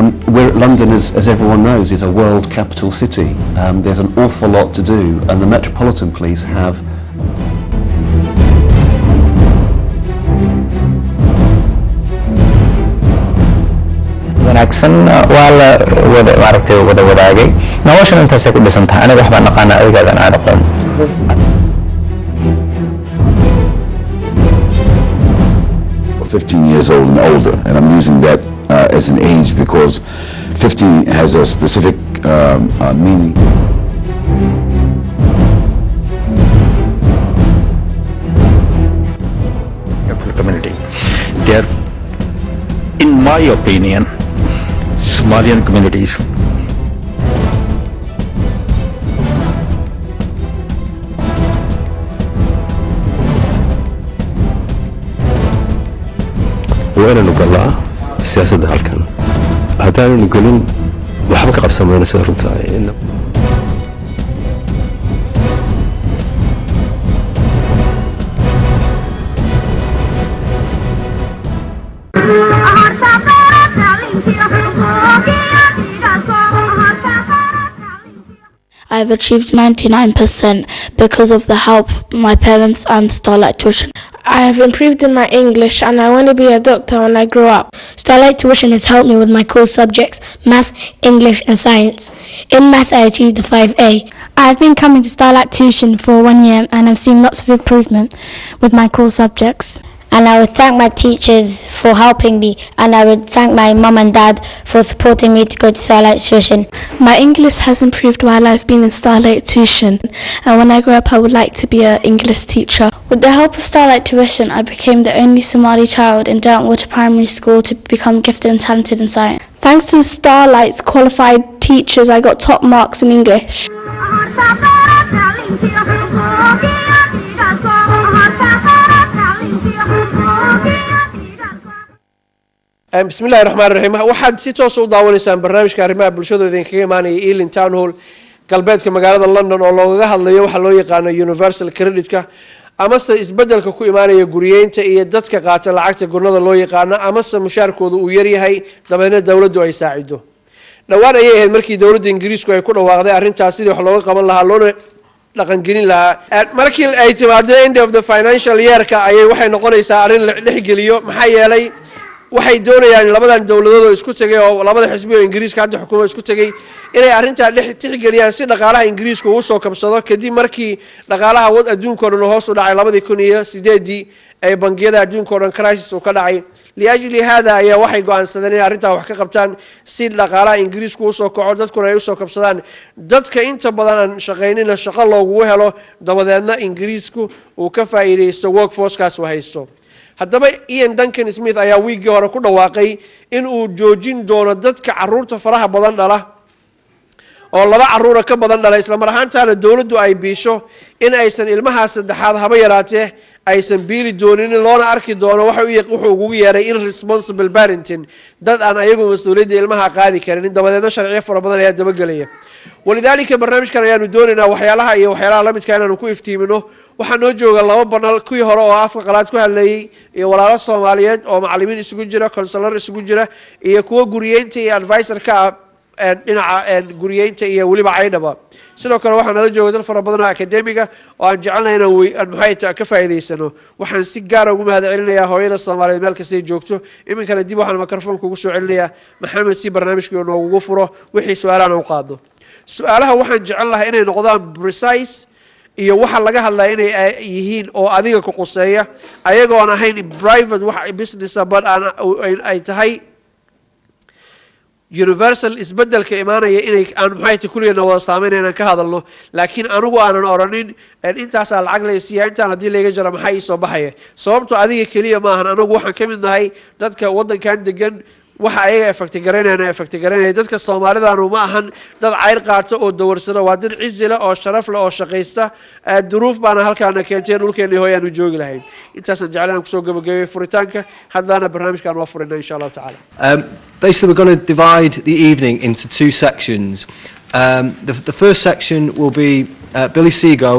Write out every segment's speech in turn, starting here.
London, as everyone knows, is a world capital city. There's an awful lot to do, and the Metropolitan Police have wanaagsan waa la maaragtay wada wadaagay noloshan intaas ay ku dhisan tahay aniga waxbaan naqaanaa adigaadaan aan aqoon. I'm 15 years old and older, and I'm using that as an age because 15 has a specific meaning. Community. They are, in my opinion, Somalian communities. وين نقولها السياسة ده هالكن هذا نقولين وحبك قبسة ما نسير نتاعي إنه I've achieved 99% because of the help my parents and Starlight Tuition. I have improved in my English and I want to be a doctor when I grow up. Starlight Tuition has helped me with my core subjects, math, English and science. In math I achieved the 5A. I've been coming to Starlight Tuition for 1 year and I've seen lots of improvement with my core subjects. And I would thank my teachers for helping me, and I would thank my mum and dad for supporting me to go to Starlight Tuition. My English has improved while I've been in Starlight Tuition, and when I grow up I would like to be an English teacher. With the help of Starlight Tuition, I became the only Somali child in Dartwater Primary School to become gifted and talented in science. Thanks to the Starlight's qualified teachers, I got top marks in English. بسم الله الرحمن الرحيم waxaad si toos u daawanaysaan barnaamijka arrimaha bulshada idinkaga imaanaya Ealing Town Hall galbeedka magaalada London oo looga hadlayo waxa loo yaqaan universal credit-ka ama se isbedelka ku imaanaya guriyeynta iyo dadka qaata lacagta gurnada loo yaqaan ama se mushaarkoodu uu yar yahay dabeena dawladdu ay saacido dhawaan ayay ahayd markii dawladda Ingiriisku ay ku dhawaaqday arrintaas sidii wax looga qaban lahaa loona dhaqan gelin lahaa markii ay timaado end of the financial year-ka ayay waxay noqonaysaa arrin la dhexgeliyo maxaa yeelay waxay doonayaan labadan dawladood oo isku tagay oo labada xisbi oo Ingiriiska hadda xukuumadda isku tagay inay arrinta dhex tixgeliyaan si dhaqaalaha Ingiriiska uu soo kabsado kadib markii dhaqaalaha wad adduunka oo dhan hoos u dhacay 2008 ay bangiyada adduunka oo dhan crisis uu ka dhacay liajli hada ayaa waxay go'aansadeen in arrinta wax ka qabtaan si dhaqaalaha Ingiriiska uu soo kaco dadkuna ay u soo kabsadaan dadka inta badan shaqaynina shaqo loogu helo dabadeedna Ingiriisku uu ka faa'iideysto workforce-kaas uu haysto haddaba Ian Duncan Smith ayaa wiigii hore ku dhawaaqay in uu joojin doono dadka caruurta faraha badan dhala oo laba caruur ka badan dhala isla mar ahaantaana dawladdu ay biisho in aysan ilmaha saddexaad haba yaraatee aysan biili doonin loona arki doono wuxuu ugu yeeray irresponsible parenting dad aan ayagu mas'uuliyadda ilmaha qaadi karin dabadeedna sharciyo fara badan ayaa dabagelaya walidaalika barnaamijkan ayaanu doonaynaa waxyaalaha la midka inaanu ku iftiimino waxaa noo jooga laba banal kuwii hore oo afka qalaad ku hadlayay iyo walaalo Soomaaliyeed oo macallimiin isugu jira counselor isugu jira iyo kuwa guriyeynta iyo advisor ka dhinaca guriyeynta iyo waliba caydhaba sidoo kale waxaa nala jooga dad fara badan oo academiga oo aan jecelnahay inaan maxay ka faa'iideysano waxaan si gaar ah ugu mahadcelinayaa hooyada Soomaaliyeed meel kasta ay joogto iminkana dib waxaan mikrofoonka ugu soo celinayaa Maxamed si barnaamijka noogu furo wixii su'aalaha u qaado su'aalaha waxaan jecelnahay inay noqdaan precise iyo waxa laga hadlaa inay yihiin oo adiga ku quseeya ayagoo aan ahayn private wax business but ay tahay universal isbedelka imaanaya inay aan maxay kulligeena wada saameynayna ka hadalno laakiin anigu aanan oranin intaas lacag la siiyaa intaan hadii laga jaro maxay soo baxaya sababtoo adiga kaliya ma ahan anigu waxaan ka mid nahay dadka wadankan degan waxa ay effect gareynayaan dadka Soomaalida ma ahan dad cayr qaato oo dawarsada waa dad ciisila oo sharaf leh oo shaqeysta duruuf baana halkaan keentay dhulkeena hooyaan u joogi lahayn intaas aan jeclaan ku soo gabagabay furitaanka hadana barnaamijkan waa furina insha Allah taala basically we're going to divide the evening into two sections. The first section will be Billy Seago,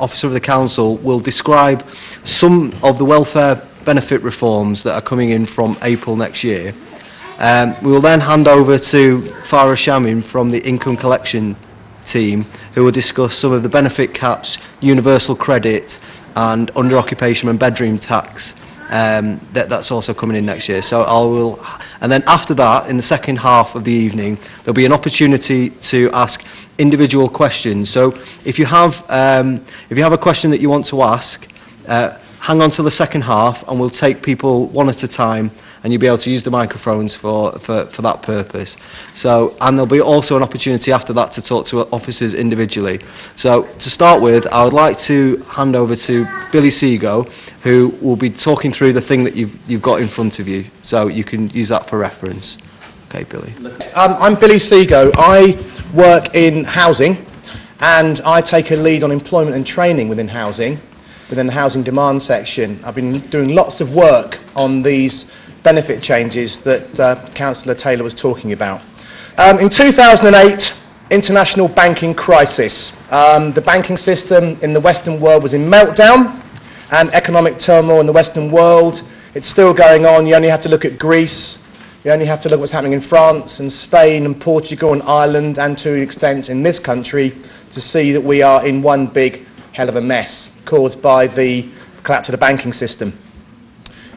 officer of the council, will describe some of the welfare benefit reforms that are coming in from April next year. We will then hand over to Farah Shamin from the income collection team, who will discuss some of the benefit caps, universal credit and under occupation and bedroom tax that's also coming in next year. So and then after that, in the second half of the evening, there'll be an opportunity to ask individual questions. So if you have a question that you want to ask, hang on to the second half and we'll take people one at a time, and you'll be able to use the microphones for that purpose. So, and there'll be also an opportunity after that to talk to officers individually. So to start with, I would like to hand over to Billy Seago, who will be talking through the thing that you've got in front of you. So you can use that for reference. Okay, Billy. I'm Billy Seago. I work in housing, and I take a lead on employment and training within housing, within the housing demand section. I've been doing lots of work on these benefit changes that Councillor Taylor was talking about. In 2008, international banking crisis. The banking system in the Western world was in meltdown, and economic turmoil in the Western world. It's still going on. You only have to look at Greece. You only have to look at what's happening in France and Spain and Portugal and Ireland, and to an extent in this country, to see that we are in one big hell of a mess caused by the collapse of the banking system.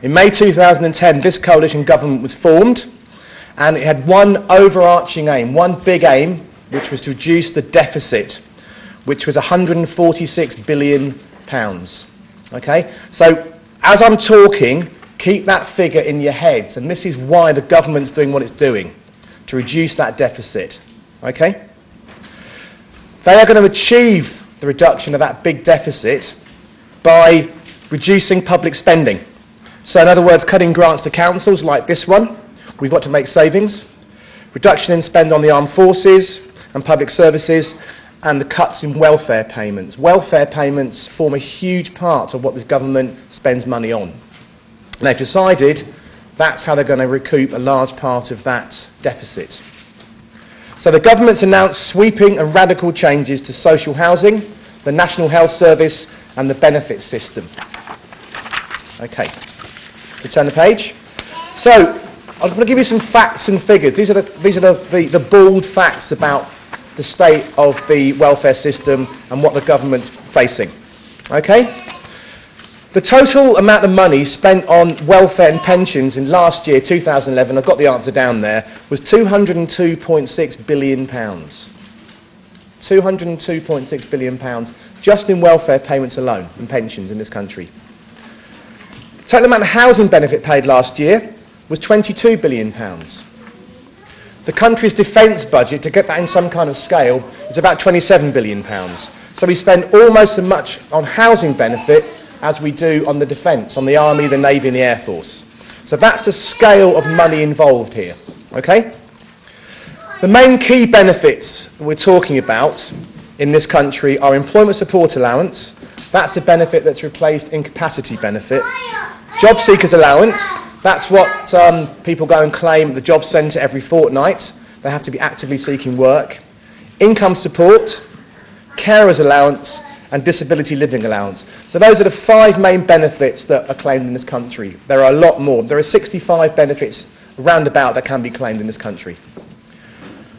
In May 2010, this coalition government was formed, and it had one overarching aim, one big aim, which was to reduce the deficit, which was £146 billion. Okay? So, as I'm talking, keep that figure in your heads, and this is why the government's doing what it's doing, to reduce that deficit. Okay? They are going to achieve the reduction of that big deficit by reducing public spending. So in other words, cutting grants to councils like this one, we've got to make savings, reduction in spend on the armed forces and public services, and the cuts in welfare payments. Welfare payments form a huge part of what this government spends money on. And they've decided that's how they're going to recoup a large part of that deficit. So the government's announced sweeping and radical changes to social housing, the National Health Service and the benefits system. Okay. Turn the page. So, I'm going to give you some facts and figures. These are the bald facts about the state of the welfare system and what the government's facing. Okay? The total amount of money spent on welfare and pensions in last year, 2011, I've got the answer down there, was £202.6 billion. £202.6 billion just in welfare payments alone and pensions in this country. The total amount of housing benefit paid last year was £22 billion. The country's defence budget, to get that in some kind of scale, is about £27 billion. So we spend almost as much on housing benefit as we do on the defence, on the Army, the Navy and the Air Force. So that's the scale of money involved here. Okay? The main key benefits we're talking about in this country are employment support allowance. That's the benefit that's replaced incapacity benefit. Job seekers allowance, that's what people go and claim at the job centre every fortnight. They have to be actively seeking work. Income support, carers allowance and disability living allowance. So those are the 5 main benefits that are claimed in this country. There are a lot more. There are 65 benefits roundabout that can be claimed in this country.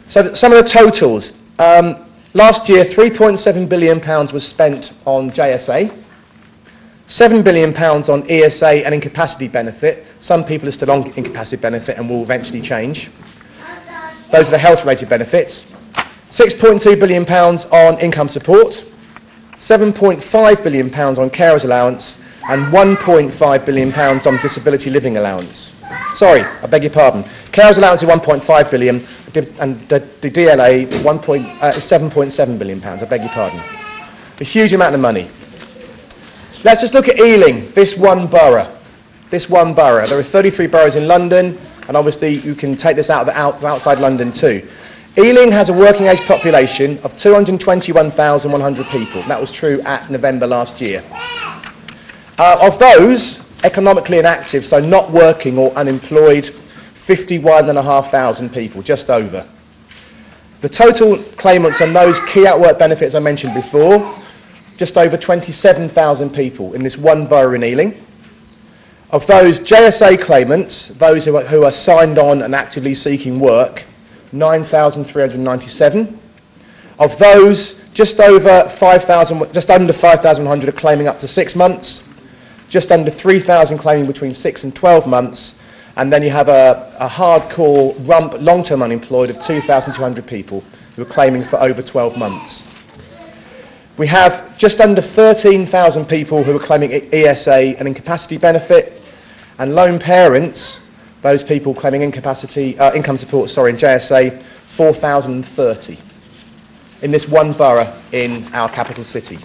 So some of the totals. Last year, £3.7 billion was spent on JSA. £7 billion on ESA and incapacity benefit. Some people are still on incapacity benefit and will eventually change. Those are the health-related benefits. £6.2 billion on income support, £7.5 billion on carers allowance, and £1.5 billion on disability living allowance. Sorry, I beg your pardon. Carers allowance is £1.5 billion, and the DLA is £7.7 billion. I beg your pardon. A huge amount of money. Let's just look at Ealing, this one borough. This one borough. There are 33 boroughs in London, and obviously you can take this out of outside London too. Ealing has a working age population of 221,100 people. That was true at November last year. Of those, economically inactive, so not working or unemployed, 51,500 people, just over. The total claimants on those key out-work benefits I mentioned before, just over 27,000 people in this one borough in Ealing. Of those JSA claimants, those who are signed on and actively seeking work, 9,397. Of those, just under 5,100 are claiming up to 6 months, just under 3,000 claiming between 6 and 12 months, and then you have a hardcore rump long-term unemployed of 2,200 people who are claiming for over 12 months. We have just under 13,000 people who are claiming ESA and incapacity benefit, and lone parents, those people claiming income support, in JSA, 4,030 in this one borough in our capital city.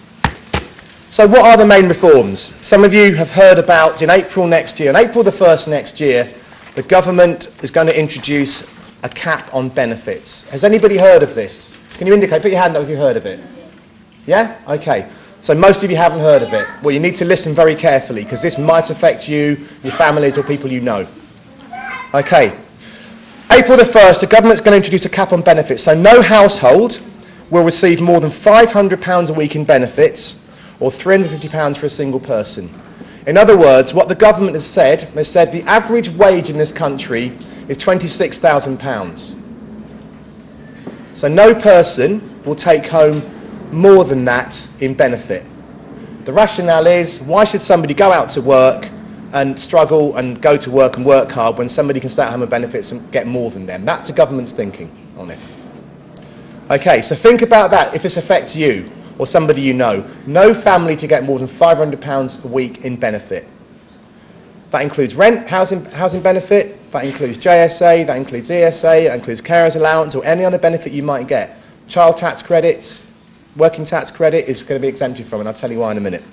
So what are the main reforms? Some of you have heard about in April next year, on April the 1st next year, the government is going to introduce a cap on benefits. Has anybody heard of this? Can you indicate, put your hand up if you've heard of it. Yeah? Okay. So most of you haven't heard of it. Well, you need to listen very carefully because this might affect you, your families or people you know. Okay. April the 1st, the government's going to introduce a cap on benefits. So no household will receive more than £500 a week in benefits or £350 for a single person. In other words, what the government has said, they said the average wage in this country is £26,000. So no person will take home more than that in benefit. The rationale is, why should somebody go out to work and struggle and go to work and work hard when somebody can stay at home with benefits and get more than them? That's the government's thinking on it. Okay, so think about that if this affects you or somebody you know. No family to get more than £500 a week in benefit. That includes rent, housing benefit, that includes JSA, that includes ESA, that includes carers allowance or any other benefit you might get. Child tax credits, working tax credit is going to be exempted from, and I'll tell you why in a minute.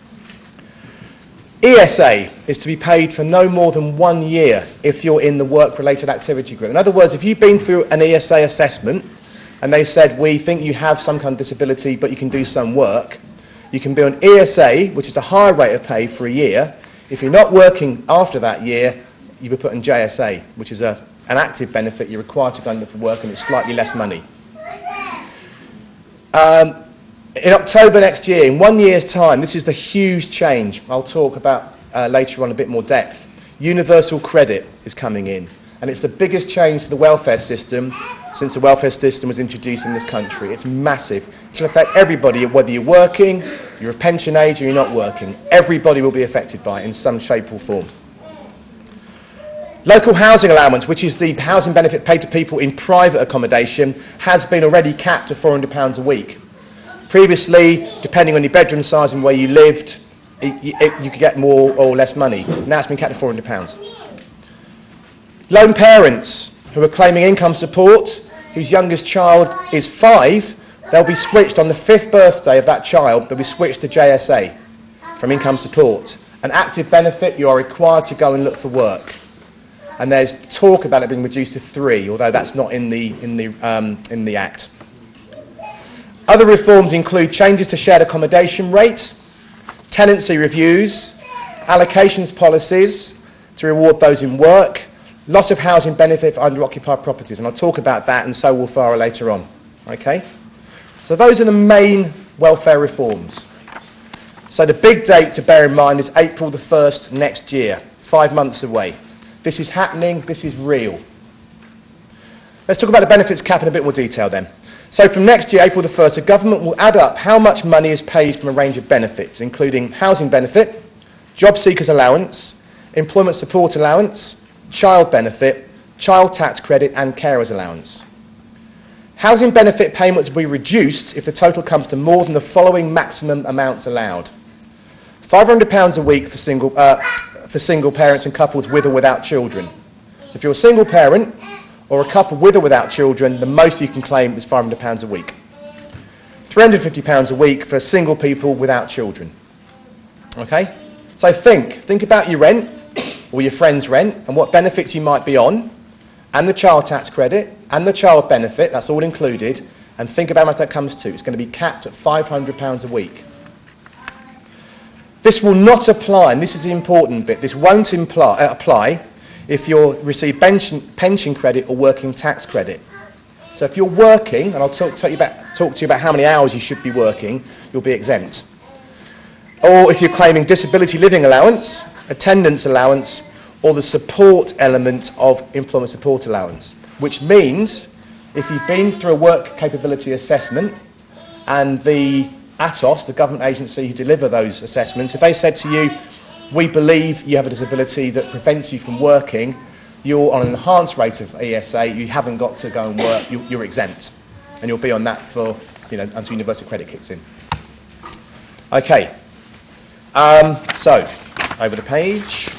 ESA is to be paid for no more than 1 year if you're in the work-related activity group. In other words, if you've been through an ESA assessment and they said, we think you have some kind of disability but you can do some work, you can be on ESA, which is a higher rate of pay for a year. If you're not working after that year, you will put in JSA, which is an active benefit. You're required to go and look for work and it's slightly less money. In October next year, in 1 year's time, this is the huge change I'll talk about later on in a bit more depth. Universal credit is coming in, and it's the biggest change to the welfare system since the welfare system was introduced in this country. It's massive. It will affect everybody, whether you're working, you're of pension age, or you're not working. Everybody will be affected by it in some shape or form. Local housing allowance, which is the housing benefit paid to people in private accommodation, has been already capped at £400 a week. Previously, depending on your bedroom size and where you lived, you could get more or less money. Now it's been capped at £400. Lone parents who are claiming income support, whose youngest child is 5, they'll be switched on the 5th birthday of that child, they'll be switched to JSA from income support. An active benefit, you are required to go and look for work. And there's talk about it being reduced to 3, although that's not in the Act. Other reforms include changes to shared accommodation rate, tenancy reviews, allocations policies to reward those in work, loss of housing benefit for under-occupied properties, and I'll talk about that and so will FARA later on. Okay? So those are the main welfare reforms. So the big date to bear in mind is April the 1st next year, 5 months away. This is happening, this is real. Let's talk about the benefits cap in a bit more detail then. So from next year, April the 1st, the government will add up how much money is paid from a range of benefits, including housing benefit, job seekers allowance, employment support allowance, child benefit, child tax credit and carers allowance. Housing benefit payments will be reduced if the total comes to more than the following maximum amounts allowed. £500 a week for single parents and couples with or without children. So if you're a single parent or a couple with or without children, the most you can claim is £500 a week. £350 a week for single people without children. Okay? So think about your rent or your friend's rent and what benefits you might be on, and the child tax credit and the child benefit, that's all included, and think about how much that comes to. It's going to be capped at £500 a week. This will not apply, and this is the important bit, this won't apply if you receive pension credit or working tax credit. So if you're working, and I'll talk to you about how many hours you should be working, you'll be exempt. Or if you're claiming disability living allowance, attendance allowance, or the support element of employment support allowance, which means if you've been through a work capability assessment and the ATOS, the government agency who deliver those assessments, if they said to you, we believe you have a disability that prevents you from working, you're on an enhanced rate of ESA, you haven't got to go and work, you're exempt. And you'll be on that for, until universal credit kicks in. Okay. So, over the page.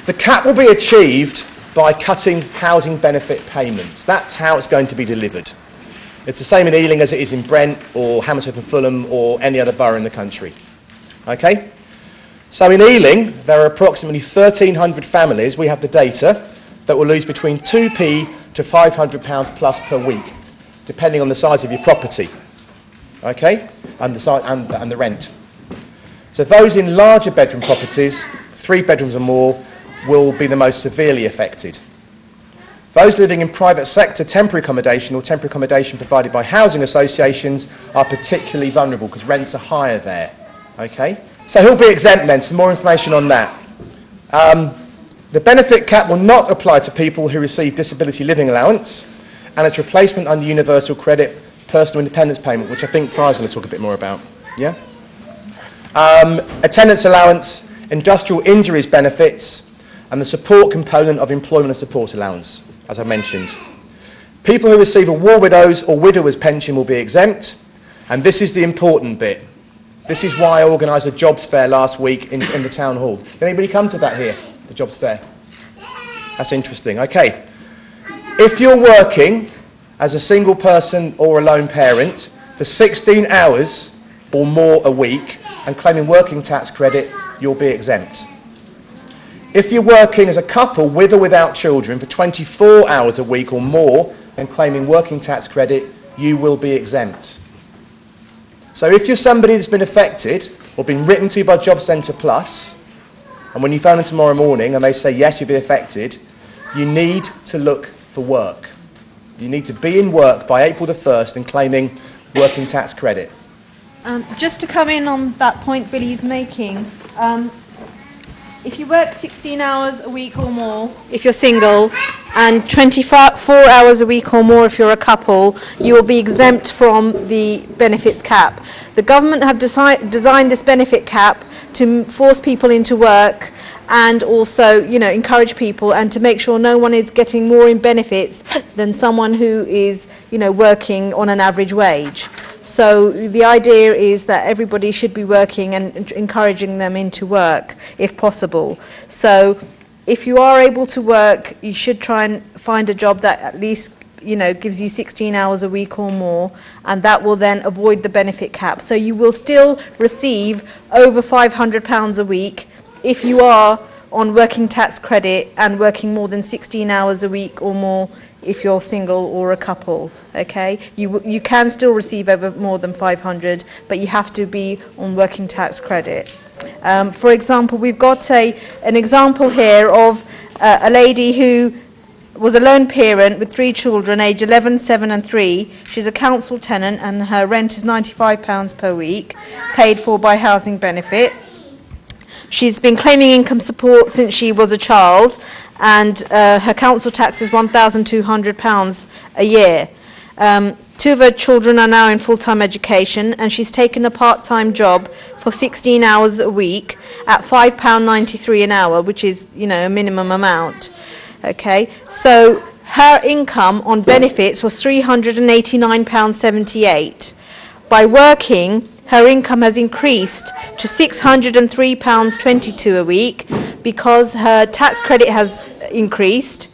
The cap will be achieved by cutting housing benefit payments. That's how it's going to be delivered. It's the same in Ealing as it is in Brent or Hammersmith and Fulham or any other borough in the country. Okay? So in Ealing, there are approximately 1,300 families, we have the data, that will lose between 2p to £500 plus per week, depending on the size of your property. Okay? And the rent. So those in larger bedroom properties, 3 bedrooms or more, will be the most severely affected. Those living in private sector temporary accommodation or temporary accommodation provided by housing associations are particularly vulnerable because rents are higher there. Okay? So who'll be exempt then? Some more information on that. The benefit cap will not apply to people who receive disability living allowance and its replacement under universal credit personal independence payment, which I think Farah's going to talk a bit more about. Yeah? Attendance allowance, industrial injuries benefits, and the support component of employment and support allowance, as I mentioned. People who receive a war widow's or widower's pension will be exempt, and this is the important bit. This is why I organised a jobs fair last week in the town hall. Did anybody come to that here, the jobs fair? That's interesting. Okay. If you're working as a single person or a lone parent for 16 hours or more a week and claiming working tax credit, you'll be exempt. If you're working as a couple with or without children for 24 hours a week or more and claiming working tax credit, you will be exempt. So if you're somebody that's been affected or been written to by Job Centre Plus, and when you phone them tomorrow morning and they say, yes, you'll be affected, you need to look for work. You need to be in work by April the 1st and claiming working tax credit. Just to come in on that point Billy's making, if you work 16 hours a week or more, if you're single, and 24 hours a week or more if you're a couple, you will be exempt from the benefits cap. The government have designed this benefit cap to force people into work and also, encourage people and to make sure no one is getting more in benefits than someone who is, working on an average wage. So the idea is that everybody should be working and encouraging them into work if possible. So if you are able to work, you should try and find a job that at least gives you 16 hours a week or more, and that will then avoid the benefit cap. So you will still receive over £500 a week if you are on working tax credit and working more than 16 hours a week or more if you're single or a couple. Okay, you can still receive over more than 500, but you have to be on working tax credit. For example, we've got an example here of a lady who was a lone parent with 3 children, aged 11, 7 and 3. She's a council tenant and her rent is £95 per week, paid for by housing benefit. She's been claiming income support since she was a child, and her council tax is £1,200 a year. 2 of her children are now in full-time education, and she's taken a part-time job for 16 hours a week at £5.93 an hour, which is, a minimum amount. Okay, so her income on benefits was £389.78. By working, her income has increased to £603.22 a week because her tax credit has increased,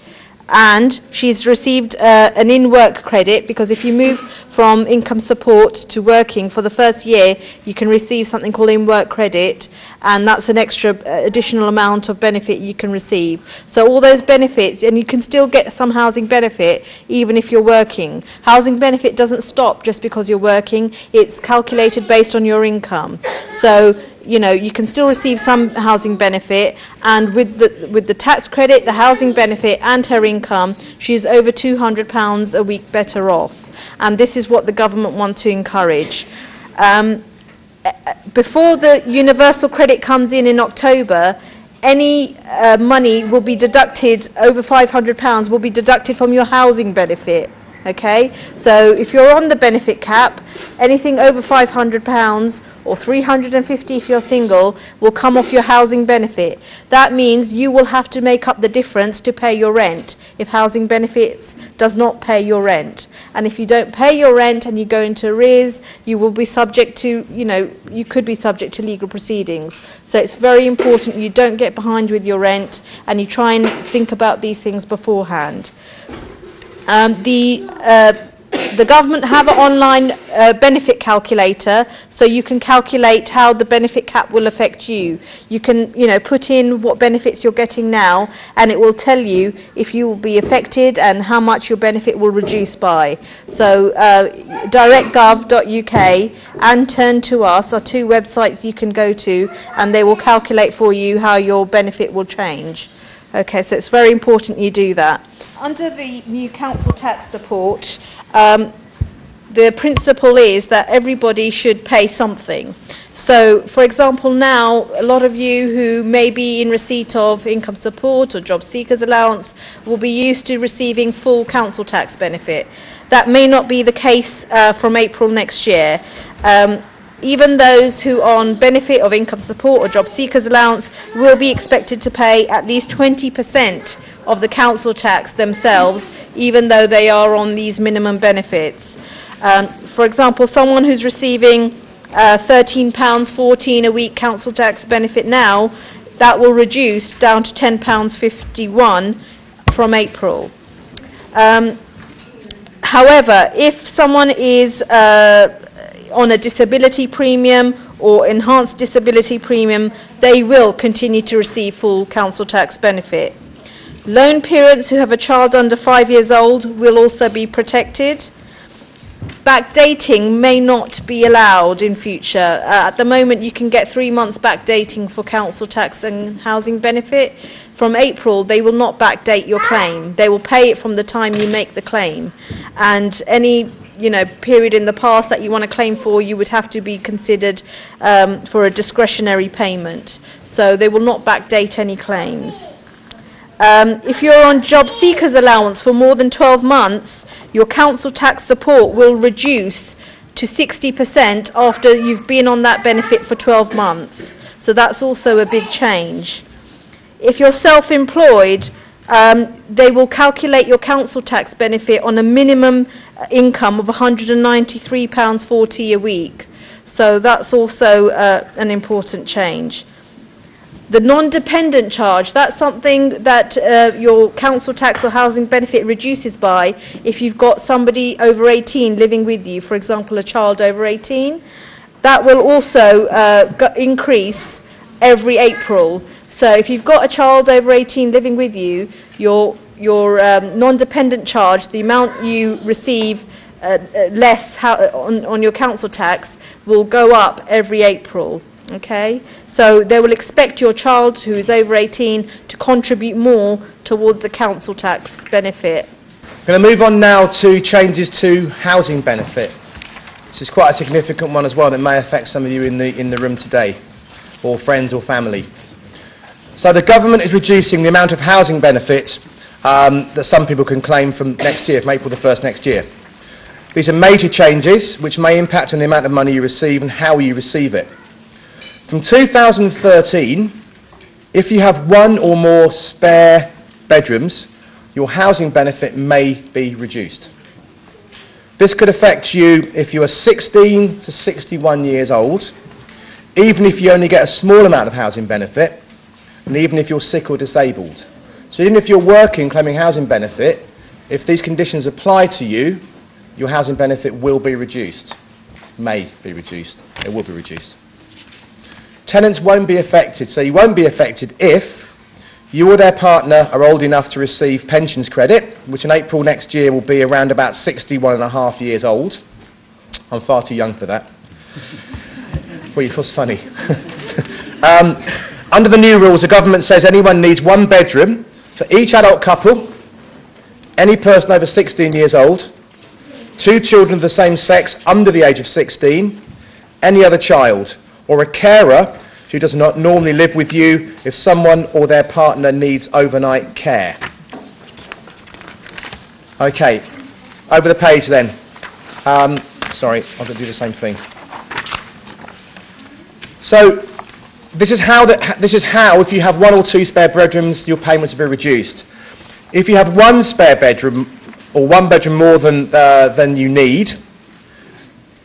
and she's received an in-work credit, because if you move from income support to working for the first year, you can receive something called in-work credit, and that's an extra additional amount of benefit you can receive. So all those benefits, and you can still get some housing benefit even if you're working. Housing benefit doesn't stop just because you're working, it's calculated based on your income. So you can still receive some housing benefit, and with the tax credit, the housing benefit and her income, she's over £200 a week better off. And this is what the government want to encourage. before the universal credit comes in October, any money will be deducted, over £500 will be deducted from your housing benefit. Okay, so if you're on the benefit cap, anything over £500 or £350 if you're single will come off your housing benefit. That means you will have to make up the difference to pay your rent if housing benefits does not pay your rent. And if you don't pay your rent and you go into arrears, you will be subject to, you could be subject to legal proceedings. So it's very important you don't get behind with your rent and you try and think about these things beforehand. The government have an online benefit calculator, so you can calculate how the benefit cap will affect you. You can, put in what benefits you're getting now, and it will tell you if you will be affected and how much your benefit will reduce by. So directgov.uk and Turn to Us are two websites you can go to, and they will calculate for you how your benefit will change. Okay, so it's very important you do that. Under the new council tax support, the principle is that everybody should pay something. So, for example, now a lot of you who may be in receipt of income support or job seekers allowance will be used to receiving full council tax benefit. That may not be the case from April next year. Even those who are on benefit of income support or job seekers allowance will be expected to pay at least 20% of the council tax themselves, even though they are on these minimum benefits. For example, someone who's receiving £13.14 a week council tax benefit now, that will reduce down to £10.51 from April. However, if someone is on a disability premium or enhanced disability premium, they will continue to receive full council tax benefit. Lone parents who have a child under 5 years old will also be protected. Backdating may not be allowed in future. At the moment you can get 3 months backdating for council tax and housing benefit. From April they will not backdate your claim. They will pay it from the time you make the claim. And any period in the past that you want to claim for, you would have to be considered for a discretionary payment. So they will not backdate any claims. If you're on job seekers allowance for more than 12 months, your council tax support will reduce to 60% after you've been on that benefit for 12 months. So that's also a big change. If you're self-employed, they will calculate your council tax benefit on a minimum income of £193.40 a week. So that's also an important change. The non-dependent charge, that's something that your council tax or housing benefit reduces by if you've got somebody over 18 living with you, for example, a child over 18. That will also increase every April. So if you've got a child over 18 living with you, your non-dependent charge, the amount you receive less on your council tax, will go up every April. Okay, so they will expect your child who is over 18 to contribute more towards the council tax benefit. I'm going to move on now to changes to housing benefit. This is quite a significant one as well that may affect some of you in the room today, or friends or family. So the government is reducing the amount of housing benefit that some people can claim from next year, from April the 1st next year. These are major changes which may impact on the amount of money you receive and how you receive it. From 2013, if you have one or more spare bedrooms, your housing benefit may be reduced. This could affect you if you are 16 to 61 years old, even if you only get a small amount of housing benefit, and even if you're sick or disabled. So even if you're working claiming housing benefit, if these conditions apply to you, your housing benefit will be reduced. May be reduced. It will be reduced. Tenants won't be affected, so you won't be affected if you or their partner are old enough to receive pensions credit, which in April next year will be around about 61.5 years old. I'm far too young for that. Well, it was funny. Under the new rules, the government says anyone needs one bedroom for each adult couple, any person over 16 years old, 2 children of the same sex under the age of 16, any other child, or a carer who does not normally live with you if someone or their partner needs overnight care. Okay, over the page then. Sorry, I'm going to do the same thing. So this is how, if you have 1 or 2 spare bedrooms, your payments will be reduced. If you have 1 spare bedroom, or 1 bedroom more than you need,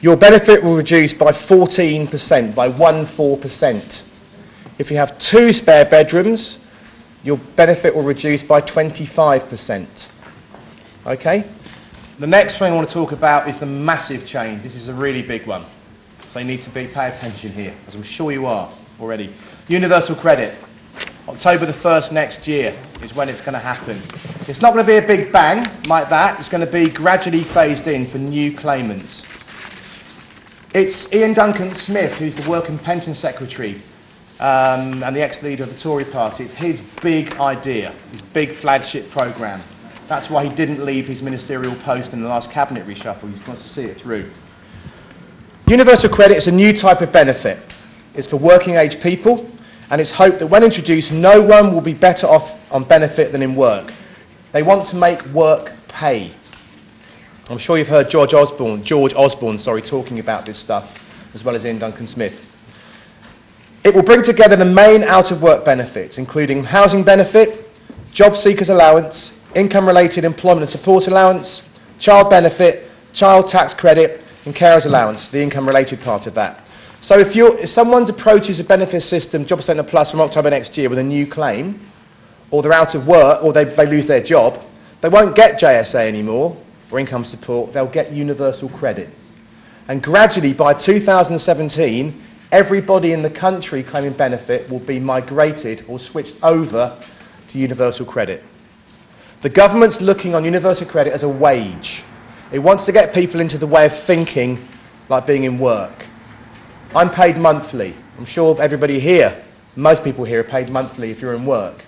your benefit will reduce by 14%, by 14%. If you have 2 spare bedrooms, your benefit will reduce by 25%. Okay? The next thing I want to talk about is the massive change. This is a really big one. So you need to pay attention here, as I'm sure you are already. Universal credit. October the 1st next year is when it's going to happen. It's not going to be a big bang like that. It's going to be gradually phased in for new claimants. It's Ian Duncan Smith, who's the Work and Pension Secretary and the ex-leader of the Tory party. It's his big idea, his big flagship programme. That's why he didn't leave his ministerial post in the last cabinet reshuffle. He wants to see it through. Universal credit is a new type of benefit. It's for working age people, and it's hoped that when introduced, no one will be better off on benefit than in work. They want to make work pay. I'm sure you've heard George Osborne, talking about this stuff, as well as Ian Duncan Smith. It will bring together the main out-of-work benefits, including housing benefit, job seekers allowance, income-related employment and support allowance, child benefit, child tax credit, and carers allowance, the income-related part of that. So if someone approaches a benefit system, Job Centre Plus, from October next year with a new claim, or they're out of work, or they lose their job, they won't get JSA anymore, or income support, they'll get universal credit. And gradually, by 2017, everybody in the country claiming benefit will be migrated or switched over to universal credit. The government's looking on universal credit as a wage. It wants to get people into the way of thinking like being in work. I'm paid monthly. I'm sure everybody here, most people here are paid monthly if you're in work.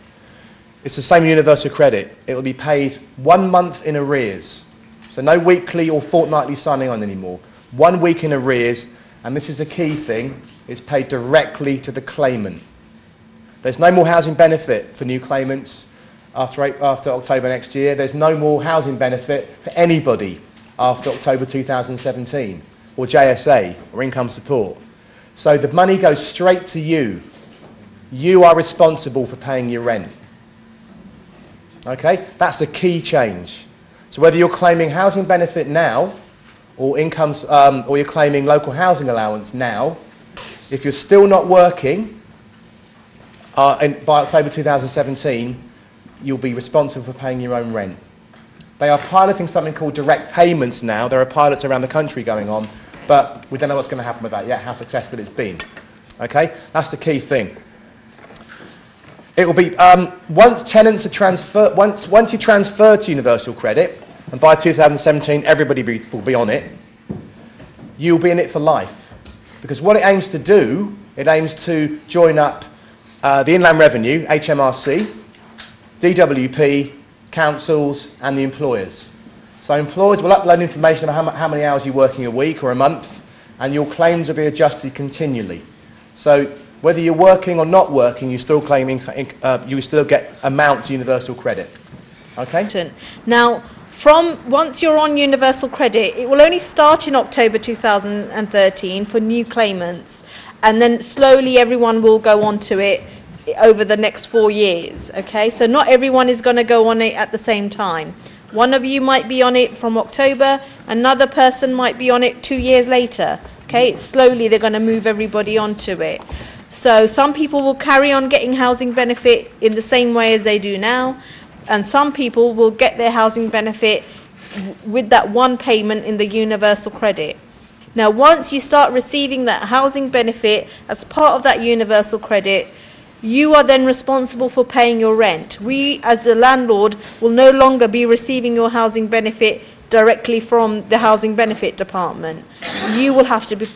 It's the same universal credit. It will be paid 1 month in arrears. So no weekly or fortnightly signing on anymore. 1 week in arrears, and this is the key thing, it's paid directly to the claimant. There's no more housing benefit for new claimants after October next year. There's no more housing benefit for anybody after October 2017, or JSA, or income support. So the money goes straight to you. You are responsible for paying your rent. Okay? That's a key change. So whether you're claiming housing benefit now, or or you're claiming local housing allowance now, if you're still not working by October 2017, you'll be responsible for paying your own rent. They are piloting something called direct payments now. There are pilots around the country going on, but we don't know what's going to happen with that yet, how successful it's been. Okay? That's the key thing. It will be, once tenants are transferred, once you transfer to universal credit, and by 2017 everybody will be on it, you'll be in it for life. Because what it aims to do, it aims to join up the Inland Revenue, HMRC, DWP, councils and the employers. So employers will upload information about how many hours you're working a week or a month, and your claims will be adjusted continually. So whether you're working or not working, you still get amounts universal credit. Okay? Now, once you're on universal credit, it will only start in October 2013 for new claimants, and then slowly everyone will go onto it over the next 4 years. Okay, so not everyone is going to go on it at the same time. One of you might be on it from October, another person might be on it 2 years later. Okay, slowly they're going to move everybody onto it. So some people will carry on getting housing benefit in the same way as they do now, and some people will get their housing benefit with that one payment in the universal credit. Now, once you start receiving that housing benefit as part of that universal credit, you are then responsible for paying your rent. We, as the landlord, will no longer be receiving your housing benefit directly from the housing benefit department. You will have to be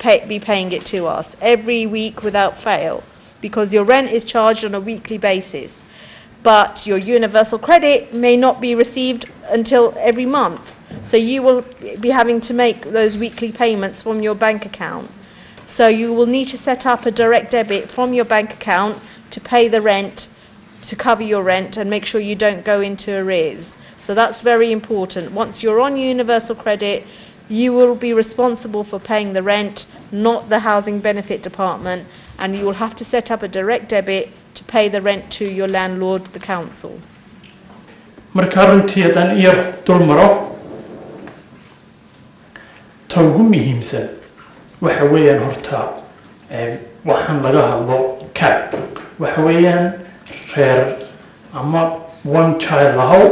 paying it to us every week without fail, because your rent is charged on a weekly basis. But your universal credit may not be received until every month. So you will be having to make those weekly payments from your bank account. So you will need to set up a direct debit from your bank account to pay the rent, to cover your rent, and make sure you don't go into arrears. So that's very important. Once you're on universal credit, you will be responsible for paying the rent, not the housing benefit department, and you will have to set up a direct debit to pay the rent to your landlord, the council. marka runtii haddaan yar dul maro ta ugu muhiimsan waxa weeyaan horta waxaan laga hadlo cap waxa weeyaan reer ama one child lahow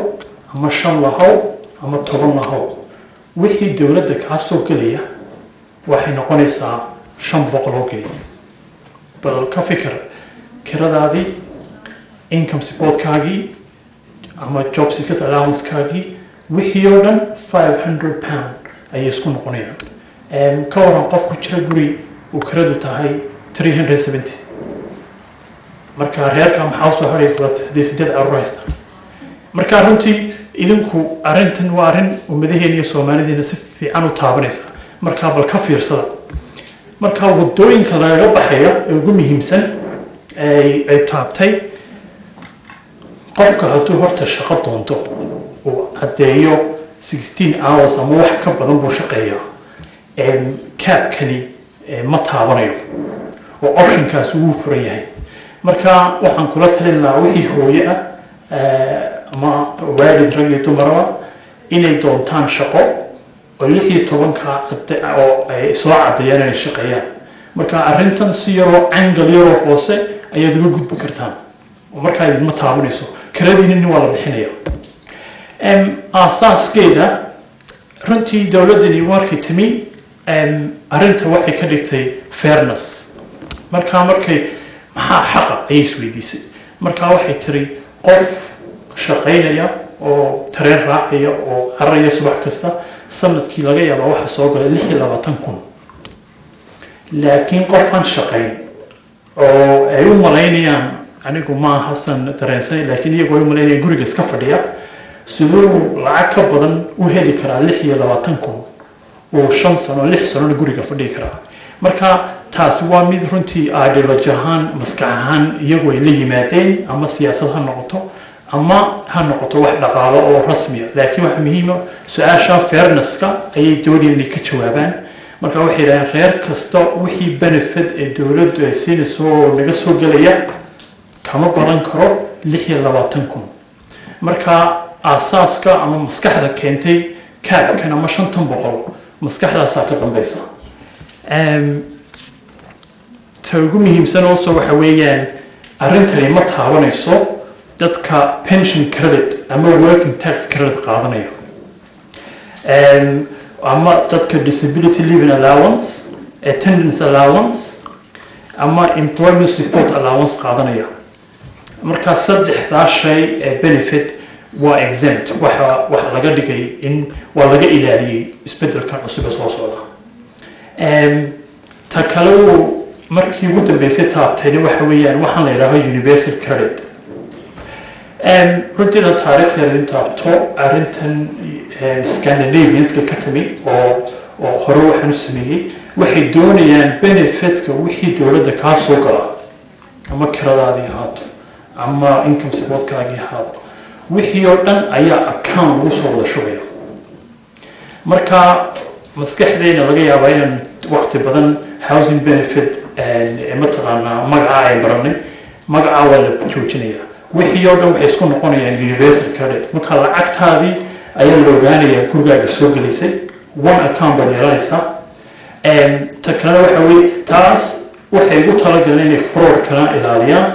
ama 5 lahow ama 10 lahow wixii dawladda ka soo geliya waxay noqonaysaa 500 oo kaliya bal ka fikir kiradaadii income support kaagi ama job seekers allowance kaagi wixii oo dhan 500 pound ayay isku noqonayaan ka waran qof ku jira guri uu kiradu tahay 370 marka reerka maxaa soo haray kulad hadii 8 carruur haystaan marka runtii idinku arintan waa arin ummadaheena iyo Soomaalideena si fiican u taabanaysa marka bal ka fiirsada marka wadooyinka laga baxaya ee ugu muhiimsan ay taabtay qofka hadduu horta shaqo doonto oo adeeyo 16 hours ama wax ka badan buu shaqeeyaa cap-kani ma taabanayo oo optionkaas uu furan yahay marka waxaan kula talin lahaa wixii hooye ah ama waalid rag iyo dumarba inay doontaan shaqo oo 16 oo ay soo cadeeyaan inay shaqeeyaan marka arrintan si yaroo angle yaroo hoose ayaad uga gudbi kartaan oo markaa idin ma taabanayso kiradiinni waa la bixinaya asaaskeeda runtii dawladdani markay timi arrinta waxay ka dhigtay fairness markaa markay maxaa xaqa ay isweydiisay markaa waxay tiri qof shaqaynaya oo tareen raacaya oo carraya subax kasta sanadkii laga yaabo waxa soo galay 26,000 laakiin qof aan shaqayn oo ay u malaynayaan anigu ma hasan dareensan laakiin iyagu ay u malaynayaan guriga iska fadhiya sidoo lacag ka badan u heli karaa 26,000 oo 5 sano 6 sano guriga fadhiya karaa marka taas waa mid runtii ideology ahaan maskax ahaan iyagu ay la yimaadeen ama siyaasad ha noqoto ama ha noqoto wax dhaqaale oo rasmi ah laakiin wax muhiim ah su'aasha fairness-ka ayay doonayaan inay ka jawaabaan marka waxay yiraahdeen reer kasta wixii benefit ee dawladdu ay siinayso naga soo galaya kama badan karo 26,000 marka asaaska ama maskaxda keentay cap-kan ama 500 maskaxdaas ka dambaysa ta ugu muhiimsan oo soo waxa weeyaan arrintani ma taabanayso dadka pension credit ama working tax credit qaadanaya ama dadka disability living allowance attendance allowance ama employment support allowance qaadanaya marka saddexdaa shay ee benefit waa exempt waxa laga dhigay in waa laga ilaaliyay isbedelkan cusub soo socda ta kale markii ugu dambeysay taabtayna waxa weeyaan waxaan la yiraahdaa universal credit runtii taariikhdeeda taabto arrintan Scandinavians-ka ka timi oo hore waxaan u sameeyay waxay doonayaan benefitka wixii dawladda ka soo gala ama kiradaadii ahaato ama income support-kaagii ahaato wixii oo dhan ayaa account lagu soo wada shubaya marka maskaxdeena laga yaabaa inaan waqti badan housing benefit mataqaanaa magaca ay baranay magaca waa la joojinaya wixii oo dhan waxay isku noqonayaan universal credit marka lacagtaadii ayaa la ogaanayaa gurigaaga soo gelaysay one account baad yeelanaysaa ta kalena waxa weeye taas waxay ugu talagaleen inay fraud kana ilaaliyaan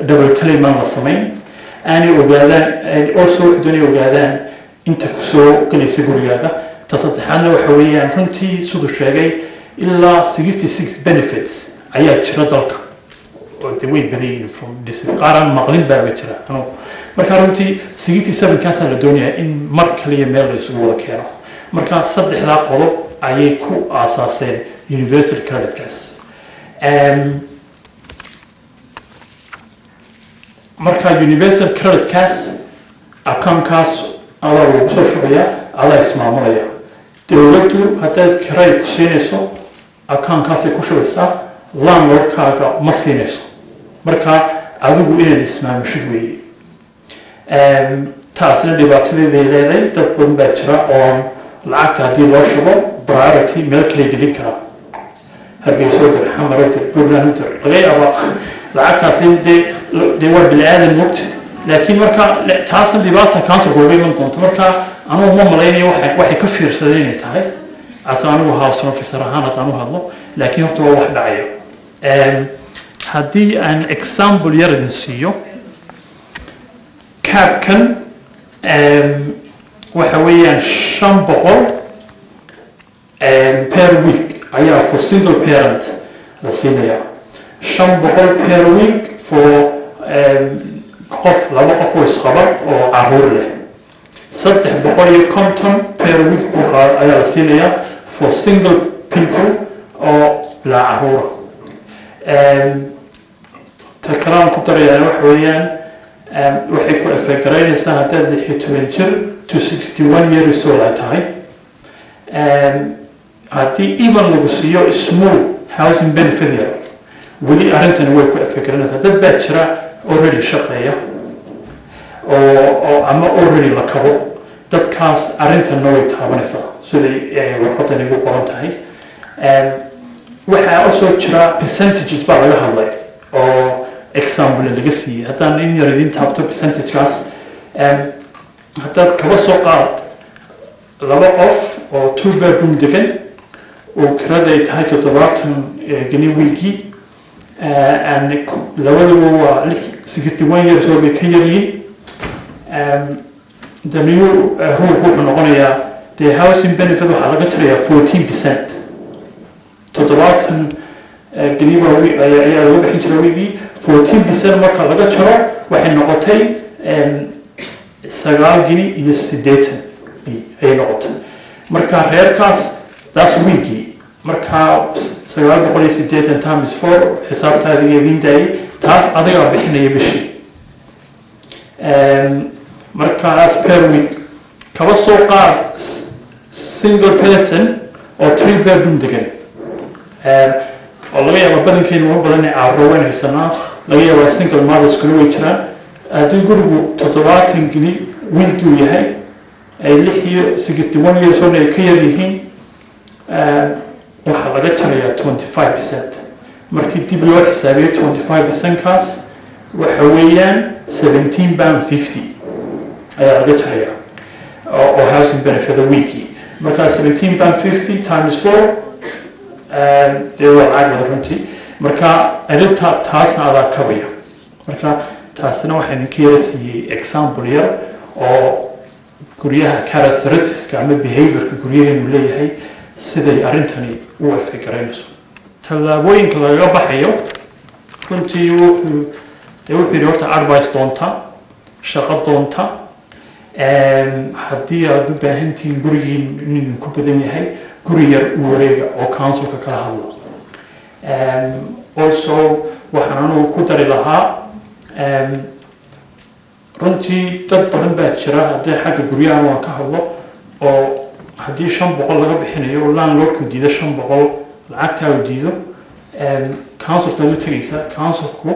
double claim aan la samayn aanay ogaadaan also waxay doonayaan ogaadaan inta ku soo gelaysa gurigaaga ta saddexaadna waxa weeyaan runtii siduu sheegay ilaa 66 benefits ayaa jira dalka oo de way badan yihiin from qaaraan maqlin baa jira marka runtii 67 kaasaan la doonayaa in mar kaliya meel la isugu wada keeno marka saddexdaa qodob ayay ku aasaaseen universal credit-kaas marka universal credit-kaas account-kaas adaa lagu soo shubayaa adaa ismaamulaya dawladdu haddaad kiray ku siinayso akaankaasay ku shubaysaa landlordkaaga ma siinayso marka adigu inaad ismaamushid weeye taasina dhibaatadeeday leedahay dad badan baa jira oo lacagta haddii loo shubo priority meel kale gelin karaa hargeyso dir xamaro dir puntland dir laga yaaba lacagtaasi dee waa bini-aadan mogta laakiin marka taasna dhibaata councilka uga iman doonto marka anugu ma malaynayo waxay ka fiirsadeen inay tahay ase anigu house officer ahaan haddaan u hadlo laakiin horta waa wax dhacaya haddii aan example yar idin siiyo cabkan waxa weeyaan 500 per week ayaa for single parent la siinayaa 500 per week for qof laba qof oo isqaba oo caruur leh 350 per week ayaa la siinayaa for single people oo la caruur تكرار كتر يعني وحويان وحيكون أفكارين سنة تدري حتوينجر to 61 years old هاي هاتي إيمان لغسيو small housing benefit ولي أرنتنا ويكون أفكارين سنة تدري باتشرا already شقية أو أما already لكبو دad kaas أرنتنا نوي تابنسا سودي يعني وقتنا يقول قرنت هاي waxaa also jira percentages baa laga hadlay oo example laga siiyay haddaan in yar idin taabto percentagegaas haddaad kaba soo qaad laba qof oo 2 bedroom degan oo kirada ay tahay 70 geni wiilkii labaduba waa 61 years old bay ka yaryihiin the new rule wuxuu noqonayaa the housing benefit waxaa laga jirayaa 14% تضرباتن جنيبة يا لو بحين ترويجي 14% مركز لقى شرا وحين نقطي سجال جني يسديتن أي نقطة مركز ريركاس داس ويجي مركز سجال بقول يسديتن تامس 4 حساب تاريخ يبين داي تاس أضيع بحين يبشي مركز per week كوسوقات single person or 3 bedroom دقن oo laga yaabo badankeenu wax badan ay caawinaysanaa laga yaabo single mothers kale way jiraan haddii gurigu 70 gini wiilku yahay ay 61 years old ay ka yar yihiin waxaa laga jarayaa 25% markii dib loo xisaabiyo 25% kaas waxa weeyaan 17.50 ayaa laga jarayaa oo housing benefit a week marka 17.50 times 4 dee waa lacag wada runtii marka arinta taasna adaa kabaya marka taasna waxaan idinka yara siiyey example yar oo guryaha characteristicska ama behaviorka guryaheenu leeyahay siday arrintani u afekaraynayso tallaabooyinka lagaga baxayo runtii wuxuu yidhi horta advice doonta shaqo doonta haddii aad u baahantihiin gurigiin inuu ku badan yahay guri yar u wareega oo councilka kala hadla also waxaan anugu ku dari lahaa runtii dad badan baa jira haddii xagga guryahan waan ka hadlo oo haddii 500 laga bixinayo oo landlordku diido 500 lacagtaa uu diido councilka u tagaysa councilku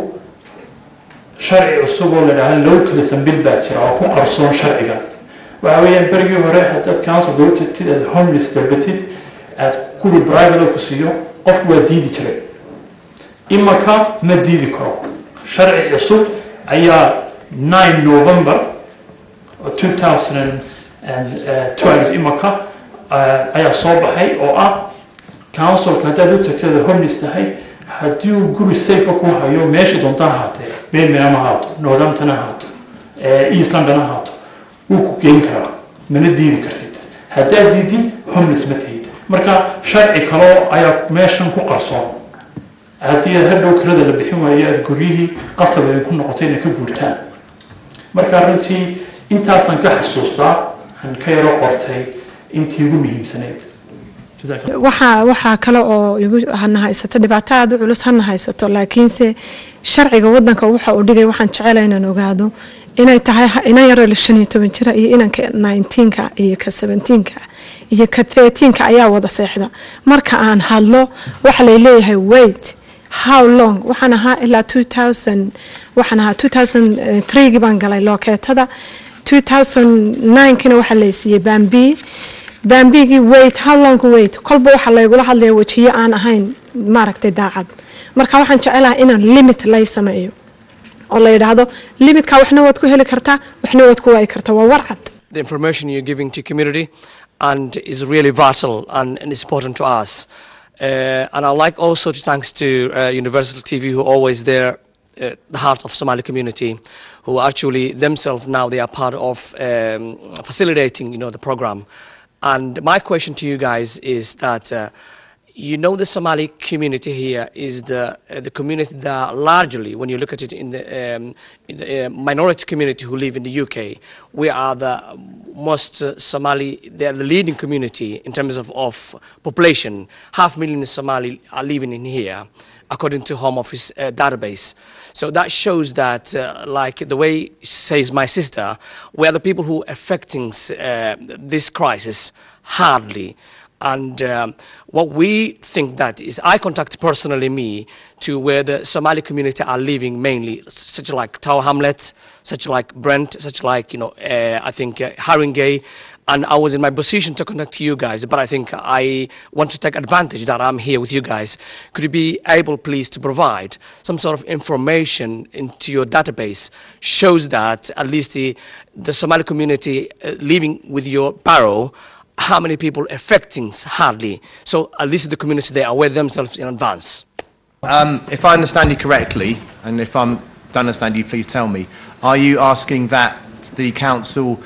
sharci cusub oo la yidhaaha local assembly baa jira oo ku qarsoon sharciga waxa weeyaan berigii hore haddaad councilka u tagtid aad homeless dabatid aad guri private ku siiyo qofku waa diidi jiray imaka ma diidi karo sharci cusub ayaa 9 November 2012 imaka ayaa soo baxay oo ah councilka haddaad u tagtid homeless tahay haddii uu guri safe ku hayo meesha doonta ahaatee Birmingham ahaato Northampton ahaato East London ahaato wuu ku geyn karaa mana diidi kartid haddaad diidid homeless ma tahid marka sharci kale ayaa meeshan ku qarsoon haddii hadhow kirada la bixin waayo aad guryihii qasab ay ku noqotay inay ka guurtaan marka runtii intaasan ka xasuustaa aan ka yaro qortay intii ugu muhiimsanayd waxaa kale oo igu hana haysato dhibaato aad u culus hana haysato laakiinse sharciga wadanka waxa uu dhigay waxaan jecelahay inaan ogaado inay tahay inan yaro 15 jira iyo inanka 19ka iyo ka 17ka iyo ka 13ka ayaa wada seexda marka aan hadlo waxa la leeyahay wait how long waxaan ahaa ilaa 2003 baan galay lookeetada 2009 kana waxa la siiyay bambigi wait how long wait kolba waxa la igula hadlaya wajiyo aan ahayn maaragtay daacad marka waxaan jecelahay inaan limit la sameeyo oo la yiraahdo limitka waxna waad ku heli kartaa waxna waad ku waay kartaa waa warcad. The information you're giving to community and is really vital and is important to us. And I'd like also to thanks to Universal TV who are always there the heart of Somali community, who actually themselves now they are part of facilitating the program. And my question to you guys is that the Somali community here is the community that largely, when you look at it in the minority community who live in the UK, we are the most Somali, they are the leading community in terms of population. 500,000 Somali are living in here, according to Home Office database. So that shows that, like the way says my sister, we are the people who are affecting this crisis hardly. And what we think that is, I contact personally me to where the Somali community are living mainly, such like Tower Hamlets, such like Brent, such like, I think Haringey. And I was in my position to contact you guys, but I think I want to take advantage that I'm here with you guys. Could you be able, please, to provide some sort of information into your database, shows that at least the Somali community living with your barrow, how many people affecting hardly, so at least the community they are aware themselves in advance. If I understand you correctly, and if I don't understand you, please tell me, are you asking that the council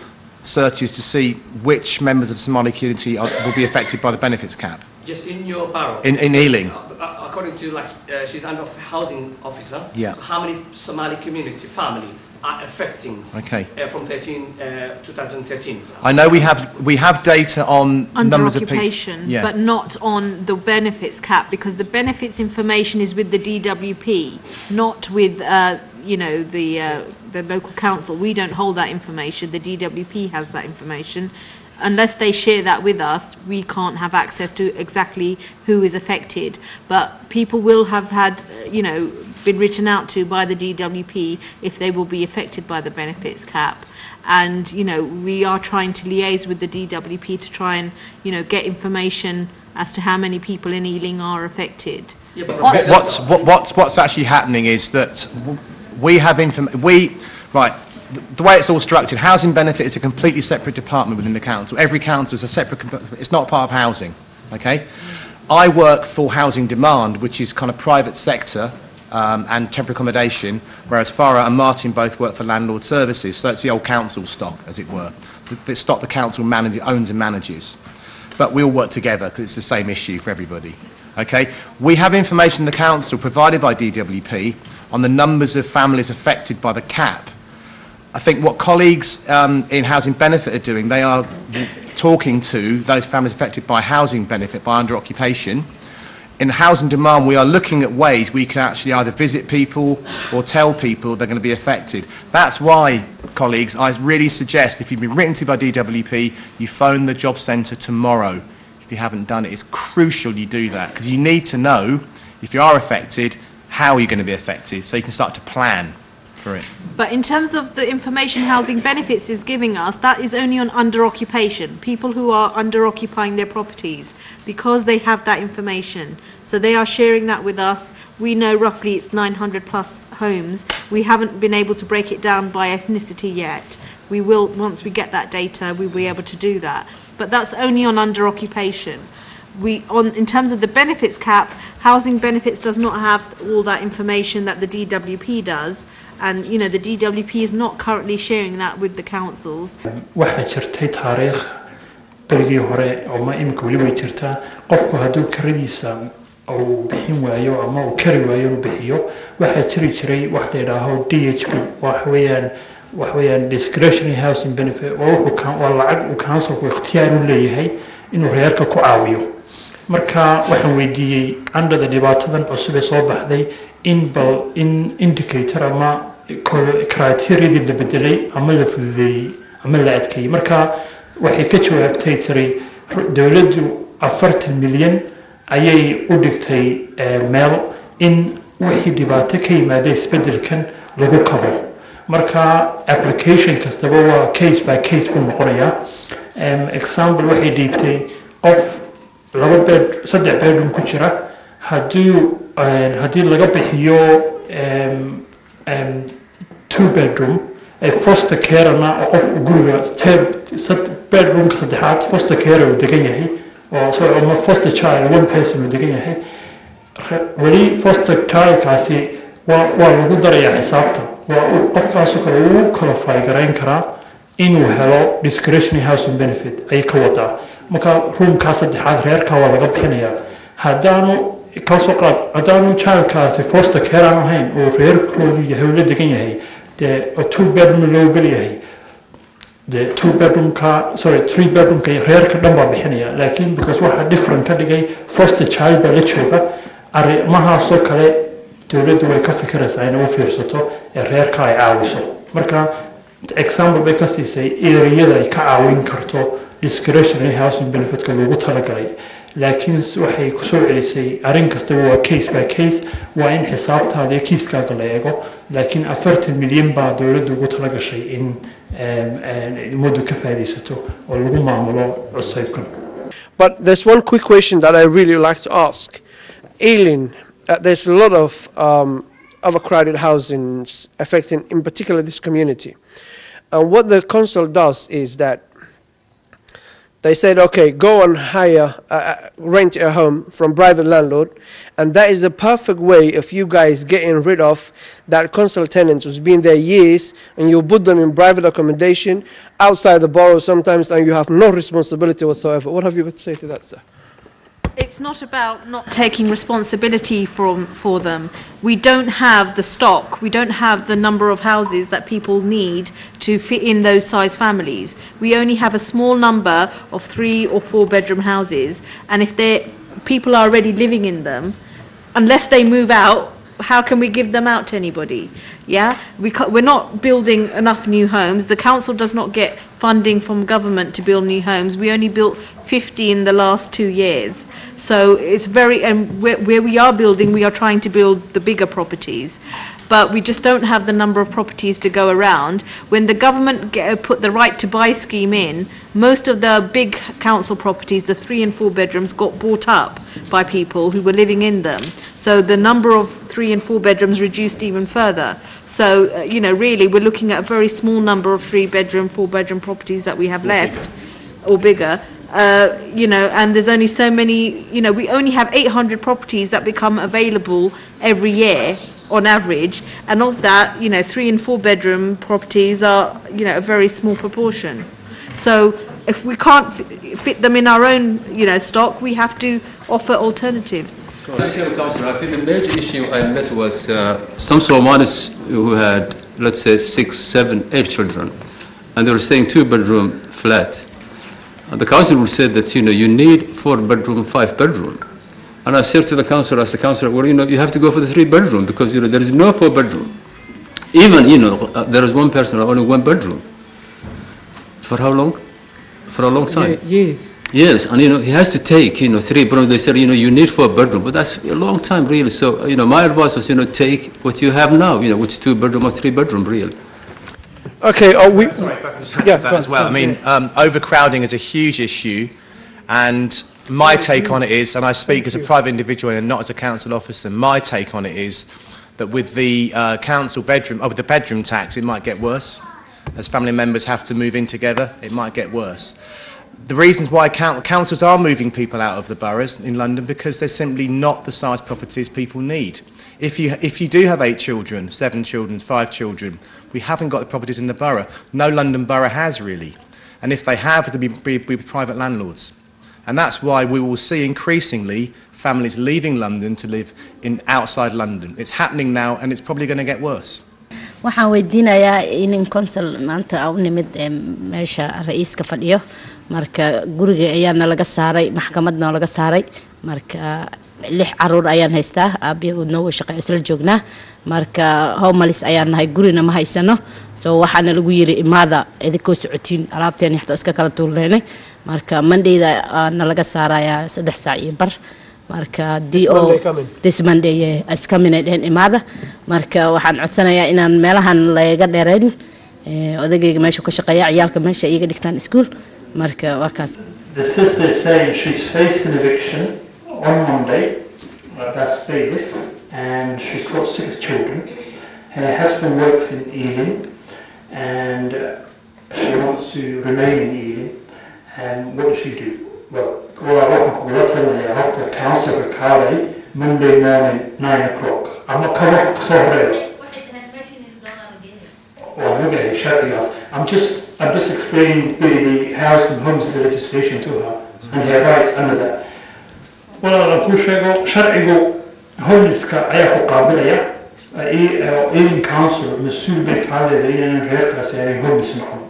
searches to see which members of the Somali community will be affected by the benefits cap? Just in your barrow. In Ealing? According to, she's under housing officer, yeah. So how many Somali community family are affecting from 2013? I know we have data on under numbers occupation, of people, but not on the benefits cap, because the benefits information is with the DWP, not with the local council. We don't hold that information. The DWP has that information. Unless they share that with us, we can't have access to exactly who is affected. But people will have had, been written out to by the DWP if they will be affected by the benefits cap. And, we are trying to liaise with the DWP to try and, get information as to how many people in Ealing are affected. Yeah, but what's actually happening is that we have the way it's all structured, housing benefit is a completely separate department within the council. Every council is a separate, it's not part of housing, okay? I work for housing demand, which is kind of private sector and temporary accommodation, whereas Farah and Martin both work for landlord services, so it's the old council stock, as it were. The stock the council owns and manages. But we all work together because it's the same issue for everybody, okay? We have information in the council provided by DWP on the numbers of families affected by the cap. I think what colleagues in housing benefit are doing, they are talking to those families affected by housing benefit, by under occupation. In housing demand, we are looking at ways we can actually either visit people or tell people they're going to be affected. That's why, colleagues, I really suggest if you've been written to by DWP, you phone the job centre tomorrow. If you haven't done it, it's crucial you do that, because you need to know, if you are affected, how you're going to be affected, so you can start to plan. But in terms of the information housing benefits is giving us, that is only on under occupation, people who are under occupying their properties, because they have that information. So they are sharing that with us. We know roughly it's 900 plus homes. We haven't been able to break it down by ethnicity yet. We will, once we get that data, we'll be able to do that. But that's only on under occupation. In terms of the benefits cap, housing benefits does not have all that information that the DWP does. And the DWP is not currently sharing that with the councils. waxaa jirtay taariikh berigii hore oo ma imika wali way jirtaa qofku hadduu karadiisa uu bixin waayo ama uu kari waayo inuu bixiyo waxaa jiri jiray wax la yidhaaho DHB wax weeyaan discretionary housing benefit waa lacag uu councilku ikhtiyaar u leeyahay inuu reerka ku caawiyo marka waxaan weydiiyey andhada dhibaatadan cusub ee soo baxday in indicator ama criteria-dii la bedelay ama la fududeeyey ama la adkeeyey marka waxay ka jawaabtay tiri dowladdu 40 milyan ayay u dhigtay meel in wixii dhibaato ka yimaada isbedelkan lagu kabo marka application kastaba waa case by case buu noqonayaa example waxay dhiibtay qof 3 bedroom ku jira haddii laga bixiyo 2 bedroom foster carena oo qof guriga bedroomka saddexaad foster care uu degan yahay oo foster child one person uu degan yahay weli foster child-kaasi waa lagu darayaa xisaabta waa qofkaasoo kale uu qualify garayn karaa inuu helo discretionary housing benefit ay ka wadaa marka roomkaa saddexaad reerkaa waa laga bixinayaa haddaanu childkaasi foster care aan ahayn oo reerkoodu yahay uu la degan yahay dee 2 bedroom loo geliyahay dee 3 bedroomka reerka dhan baa bixinaya laakiin because waxaa different ka dhigay foster child baa la jooga arrimahaasoo kale dowladdu way ka fikiraysaa inay u fiirsato ee reerka ay caawiso marka example bay ka siisay ereyada ay ka caawin karto discretionary housing benefitka loogu talagalay laakiin waxay ku soo celisay arrin kastaba waa case by case waa in xisaabtaada iyo kiiskaaga la eego laakiin 40 milyan baa dowladdu ugu talagashay in muddo ka faa'iidaysato oo lagu maamulo cusaybkan. But there's one quick question that I really like to ask. Eileen, there's a lot of overcrowded housings affecting, in particular, this community. And what the council does is that they said, okay, go and hire, rent a home from private landlord, and that is the perfect way of you guys getting rid of that council tenant who's been there years, and you put them in private accommodation outside the borough sometimes, and you have no responsibility whatsoever. What have you got to say to that, sir? It's not about not taking responsibility for them. We don't have the stock, we don't have the number of houses that people need to fit in those size families. We only have a small number of 3 or 4 bedroom houses, and if people are already living in them, unless they move out, how can we give them out to anybody? Yeah, we're not building enough new homes. The council does not get funding from government to build new homes. We only built 50 in the last 2 years. So it's and where we are building, we are trying to build the bigger properties. But we just don't have the number of properties to go around. When the government put the right to buy scheme in, most of the big council properties, the 3 and 4 bedrooms, got bought up by people who were living in them. So the number of 3 and 4 bedrooms reduced even further. So, really, we're looking at a very small number of 3 bedroom, 4 bedroom properties that we have left, or bigger. And there's only so many, we only have 800 properties that become available every year on average, and of that, 3 and 4 bedroom properties are, a very small proportion. So if we can't fit them in our own, stock, we have to offer alternatives. Councillor, I think the major issue I met was some Somalis who had, let's say, 6, 7, 8 children, and they were staying 2 bedroom flat. And the council would say that, you need 4 bedroom, 5 bedroom. And I said to the council, as the councillor, well, you have to go for the 3 bedroom because, there is no 4 bedroom. Even, there is one person, only 1 bedroom. For how long? For a long time. Yes. Yes, and, he has to take, 3 bedroom. They said, you need 4 bedroom, but that's a long time, really. So, my advice was, take what you have now, which is 2 bedroom or 3 bedroom, really. Okay, Sorry, if I can just add to that as well. I mean, overcrowding is a huge issue, and my take on it is, and I speak as a private individual and not as a council officer, my take on it is that with the council bedroom, with the bedroom tax, it might get worse. As family members have to move in together, it might get worse. The reasons why councils are moving people out of the boroughs in London, because they're simply not the size properties people need. If you do have 8 children, 7 children, 5 children, we haven't got the properties in the borough. No London borough has, really. And if they have, it'll be private landlords. And that's why we will see increasingly families leaving London to live outside London. It's happening now, and it's probably going to get worse. waxaan weydiinayaa in council maanta u nimid meesha ra'iiska fadhiyo marka guriga ayaana laga saaray maxkamadna laga saaray marka 6 caruur ayaan haystaa aabiyoodna way shaqo isla joognaa marka homeless ayaan nahay gurina ma haysano so waxaana lagu yiri imaada idinkoo socotiin alaabteen xigto iska kala tuulneenay marka Mondayda nalaga saaraya 3 saac iyo bar marka this Monday is coming in imaada marka waxaan codsanayaa inaan meelahan laga dheerayn odagayga meesha ka shaqeeya ciyaalka meesha iyaga dhigtaan school marka waa kaas. The sister is saying she's facing eviction on Monday, that's bailiff, and she's got 6 children. Her husband works in Ealing, and she wants to remain in Ealing. And what does she do? Well, we'll tell her I have to counsel her Carly Monday morning, 9 o'clock. I'm not coming up sorry. Well, look at it, I'm just explaining the house and homes legislation to her and her rights under that. Well, I'm going to شرعه homeless كأيه قابلية إيرين council مسؤول بالتعالى لين غير كسائر homeless نحن.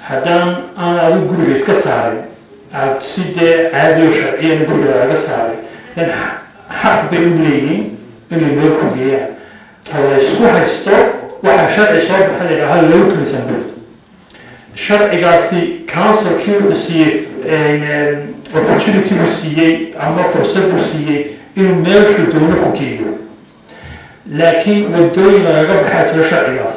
هذا أنا أقول جوري إسكساري أتصيد عادي وشرعي نقول إسكساري لأن حق بالملايين اللي نقول فيها. هذا يسوع يستوى وحشرع صار بحال هذا لو كان سنبل. الشرع قاسي council كيو نسيف opportunity نسيء أما فرصة نسيء إنه ماشي دونه كيلو. لكن ودوينا رب حتى الشرع قاس.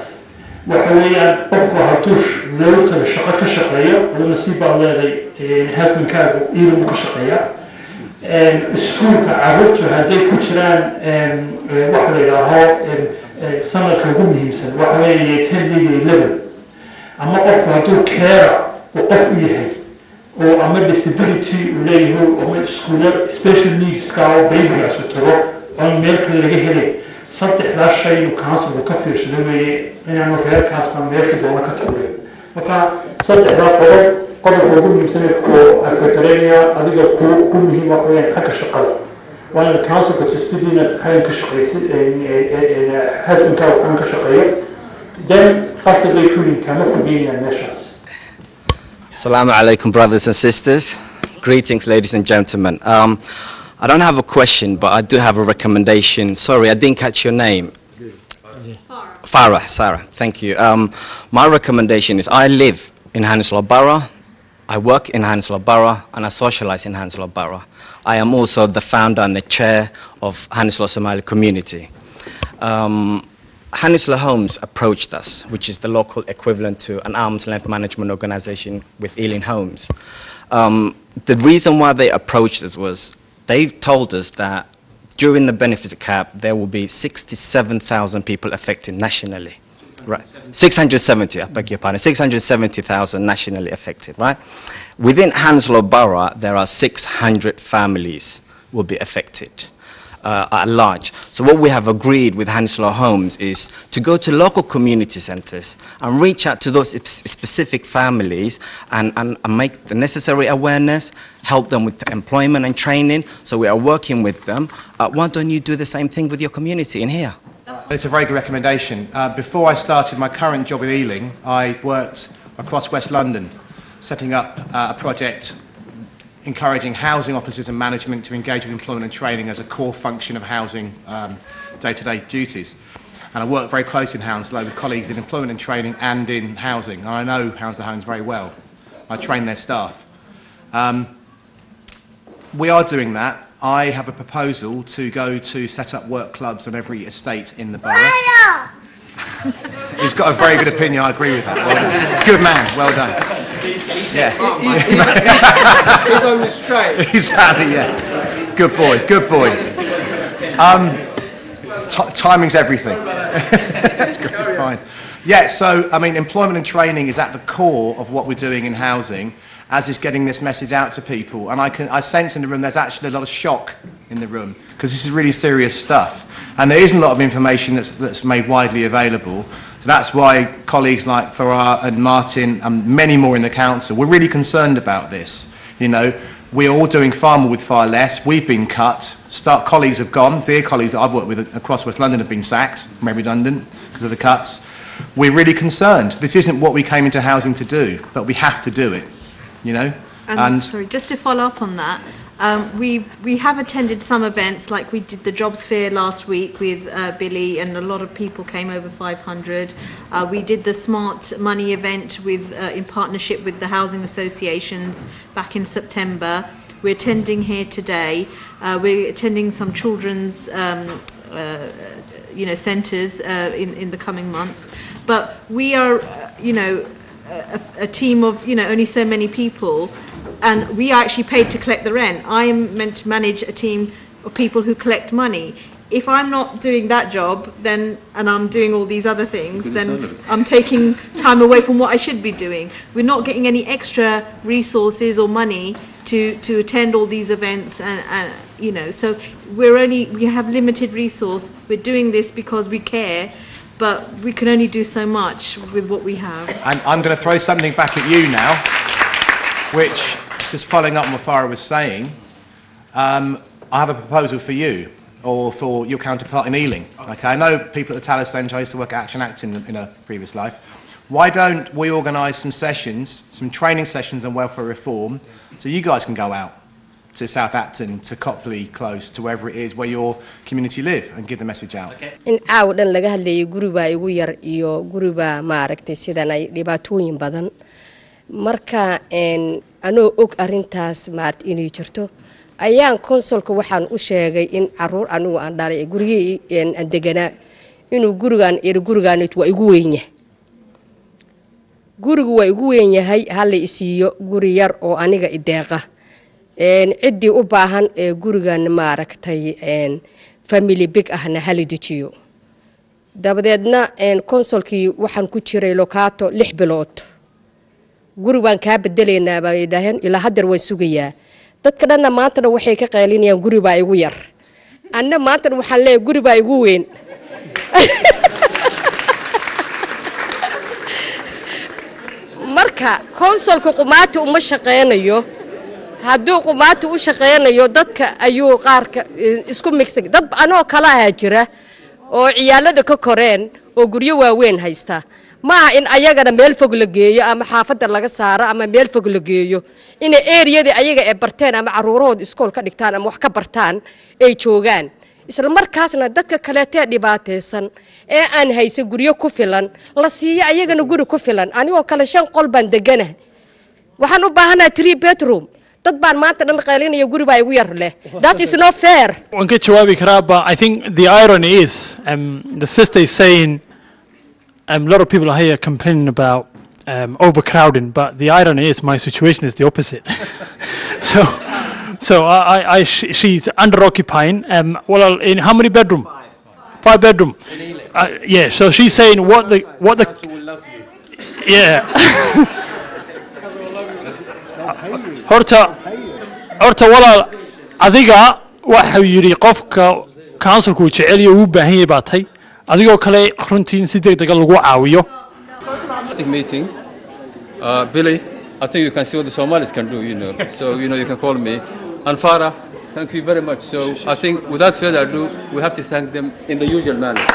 وحويا أفضل هتوش لو كان الشقة كشقية ونسيب الله ذي هذا من كابو إيرو كشقية. السكول كعرضته هذي كتران واحد إلها سنة خدمة مثلا واحد يتهلي ليفل. أما أفضل هتوش كارا وأفضل يهي. وأما disability وليه هو أما سكولر special needs كاو بيبي أسوترو أنا ملك اللي جهلي صدق لا شيء وكاسر وكفير شلوي أنا غير كاسر ملك دونا كتبه وكا صدق لا قدر وجود مثلا كو أفريقيا أديك كو مهم وقوي حق الشقة وأنا الكاسر كتستدين حين كشقي حسب كاو حين كشقي then أصل بيكون كمفهوم بين النشاط. Assalamu alaikum, brothers and sisters. Greetings, ladies and gentlemen. I don't have a question, but I do have a recommendation. Sorry, I didn't catch your name. Farah, Sarah, thank you. My recommendation is I live in Hounslow Borough, I work in Hounslow Borough, and I socialize in Hounslow Borough. I am also the founder and the chair of Hounslow Somali community. Hounslow Homes approached us, which is the local equivalent to an arm's length management organization with Ealing Homes. The reason why they approached us was they told us that during the benefit cap, there will be 67,000 people affected nationally. Right, 670, I beg your pardon, 670,000 nationally affected, right? Within Hounslow Borough, there are 600 families will be affected. At large. So what we have agreed with Hounslow Homes is to go to local community centres and reach out to those specific families and make the necessary awareness, help them with employment and training. So we are working with them. Why don't you do the same thing with your community in here? It's a very good recommendation. Before I started my current job with Ealing, I worked across West London, setting up a project encouraging housing officers and management to engage with employment and training as a core function of housing day-to-day duties. And I work very closely in Hounslow with colleagues in employment and training and in housing. And I know Hounslow Homes very well. I train their staff. We are doing that. I have a proposal to go to set up work clubs on every estate in the borough. He's got a very good opinion, I agree with that. Well done. Good man, well done. Yeah. He's on his train. Exactly, yeah. Good boy, good boy. Timing's everything. It's great, fine. Yeah, so, I mean, employment and training is at the core of what we're doing in housing, as is getting this message out to people. And I sense in the room there's actually a lot of shock in the room, because this is really serious stuff. And there isn't a lot of information that's made widely available. So that's why colleagues like Farah and Martin and many more in the council, we're really concerned about this. You know, we're all doing far more with far less. We've been cut. Colleagues have gone. Dear colleagues that I've worked with across West London have been sacked, made redundant because of the cuts. We're really concerned. This isn't what we came into housing to do, but we have to do it, you know. And sorry, just to follow up on that, we have attended some events, like we did the jobs fair last week with Billy, and a lot of people came, over 500. We did the smart money event with in partnership with the housing associations back in September. We're attending here today. We're attending some children's centres in the coming months. But we are a team of only so many people, and we are actually paid to collect the rent. I am meant to manage a team of people who collect money. If I'm not doing that job, then, and I'm doing all these other things, then I'm taking time away from what I should be doing. We're not getting any extra resources or money to attend all these events, and so we have limited resource. We're doing this because we care, but we can only do so much with what we have. And I'm going to throw something back at you now, which, just following up on what Farah was saying, I have a proposal for you, or for your counterpart in Ealing. Okay, I know people at the Tallis Centre. I used to work at Action Act in a previous life. Why don't we organise some sessions, some training sessions on welfare reform, so you guys can go out to South Acton, to Copley Close, to wherever it is where your community live, and give the message out. In caaw dhan laga hadlayay guriba igu yar iyo guriba ma aragtay sidan ay dhibaatooyin badan marka anoo og arintaas maart inay jirto ayaan konsolka waxaan u sheegay in caruur anigu aan dhalay gurigii aan deganaa inuu gurigan waa igu weyn yahay gurigu waa igu weyn yahay hal isiiyo guri yar oo aniga ideeqa ciddii u baahan ee gurigan ma aragtay family big ahna hal dejiyo dabadeedna konsolkii waxaan ku jiray lokaato 6 bilood guri baan ka bedeleynaa baa ilaahan ilaa hadda waan sugayaa dadka dhanna maanta waxay ka qeylinayaan guri baa igu yar anna maanta waxaan leeyahay guri baa igu weyn marka konsolka qumaati uma shaqeynayo hadduu qumaati u shaqeynayo dadka ayuu qaarka isku mixig dad anoo kala ah jira oo ciyaalada ka koreen oo guryo waaweyn haysta maaha in ayagana meel fog la geeyo ama xaafada laga saaro ama meel fog la geeyo in area-da ayaga ee barteen ama caruurahooda iskool ka dhigtaan ama wax ka bartaan ay joogaan isla markaasna dadka kale ee dhibaataysan ee aan haysan guryo ku filan la siiyo ayagana guri ku filan anigoo kale 5 qol baan deganahay waxaan u baahanahay 3 bedroom dad baan maanta dhan qeylinaya guri baa igu yar leh that is not fair. Waan ka jawaabi karaa, but I think the irony is the sister is saying a lot of people are here complaining about overcrowding, but the irony is my situation is the opposite. So she's under occupying. Well, in how many bedroom? 5 bedroom. Yeah. So she's saying what the yeah. horta walaal adiga waxa yiri qofka councilku jecel yahay uu baahan yahay baatay adigoo kale runtii si degdeg lagu caawiyo meeting Billy, I think you can see what the Somalis can do, so you can call me. And Farah, thank you very much. So I think without further ado we have to thank them in the usual manner.